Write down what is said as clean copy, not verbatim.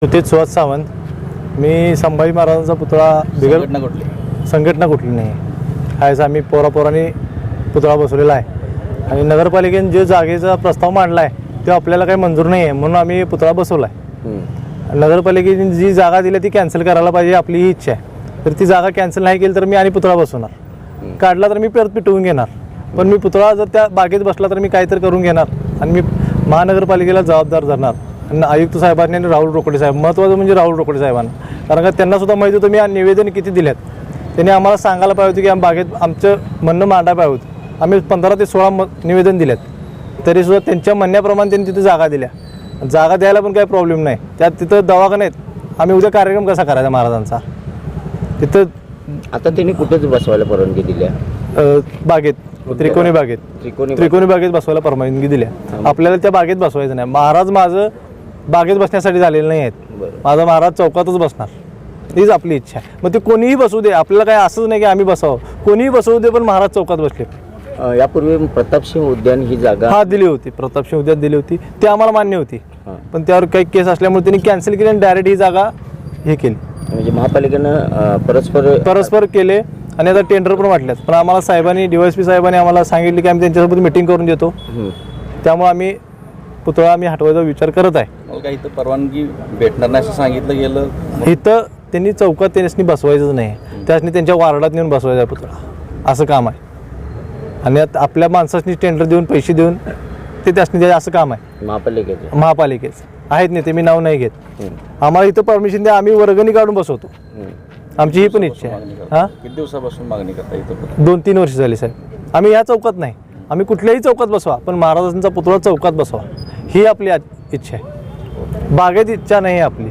सुतेज सुहास सावंत. मी संभाजी महाराजांचा पुतळा संघटना कुठली नाही आहेच. आम्ही पोरापोरांनी पुतळा बसवलेला आहे आणि नगरपालिकेने जे जागेचा प्रस्ताव मांडला आहे तो आपल्याला काही मंजूर नाही आहे म्हणून आम्ही पुतळा बसवला आहे. नगरपालिकेने जी जागा दिली ती कॅन्सल करायला पाहिजे आपली ही इच्छा आहे. तर ती जागा कॅन्सल नाही केली तर मी आणि पुतळा बसवणार, काढला तर मी परत पिटवून घेणार. पण मी पुतळा जर त्या बागेत बसला तर मी काहीतरी करून घेणार आणि मी महानगरपालिकेला जबाबदार धरणार. आणि आयुक्त साहेबांनी आणि राहुल रोकडे साहेब, महत्त्वाचं म्हणजे राहुल रोकडे साहेबांना, कारण का त्यांनासुद्धा माहिती होतं मी निवेदन किती दिल्यात. त्यांनी आम्हाला सांगायला पाहिजे होतं की बागेत आमचं म्हणणं मांडायला पाहिजे होतं. आम्ही 15 ते 16 निवेदन दिल्यात, तरीसुद्धा त्यांच्या म्हणण्याप्रमाणे त्यांनी तिथे जागा दिल्या. जागा द्यायला पण काही प्रॉब्लेम नाही. त्यात तिथं दवाखाने आहेत. आम्ही उद्या कार्यक्रम कसा करायचा महाराजांचा तिथं? आता त्यांनी कुठेच बसवायला परवानगी दिल्या? बागेत, त्रिकोणी बागेत बसवायला परवानगी दिल्या. आपल्याला त्या बागेत बसवायचं नाही. महाराज माझं बागेत बसण्यासाठी झालेलं नाही आहेत. माझा महाराज चौकातच बसणार, हीच आपली इच्छा आहे. मग ते कोणीही बसू दे, आपल्याला काय असंच नाही की आम्ही बसावं, कोणीही बसवू दे, पण महाराज चौकात बसले. यापूर्वी प्रतापसिंह उद्यान ही जागा दिली होती, प्रतापसिंह उद्यान दिली होती, ती आम्हाला मान्य होती. पण त्यावर काही केस असल्यामुळे त्यांनी कॅन्सल केली आणि डायरेक्ट ही जागा हे केली. म्हणजे महापालिकेनं परस्पर केले आणि आता टेंडर पण वाटल्यात. पण आम्हाला साहेबांनी, DYSP साहेबांनी आम्हाला सांगितले की आम्ही त्यांच्यासोबत मिटिंग करून देतो. त्यामुळे आम्ही पुतळा हटवायचा विचार करत आहे. काही इथं परवानगी भेटणार नाही असं सांगितलं गेलं. इथं त्यांनी चौकात त्यांनी बसवायचंच नाही, त्यासनी त्यांच्या वार्डात नेऊन बसवायचा आहे पुतळा, असं काम आहे. आणि आपल्या माणसांनी टेंडर देऊन पैसे देऊन ते त्यासनी असं काम आहे महापालिकेचं आहेत नाही. ते मी नाव नाही घेत. आम्हाला इथं परमिशन द्या, आम्ही वर्गणी काढून बसवतो. आमची ही पण इच्छा आहे. किती दिवसापासून मागणी करता इथं? 2-3 वर्ष झाली साहेब. आम्ही ह्या चौकात नाही, आम्ही कुठल्याही चौकात बसवा, पण महाराजांचा पुतळा चौकात बसवा ही आपली इच्छा आहे. बागेत इच्छा नाही आपली.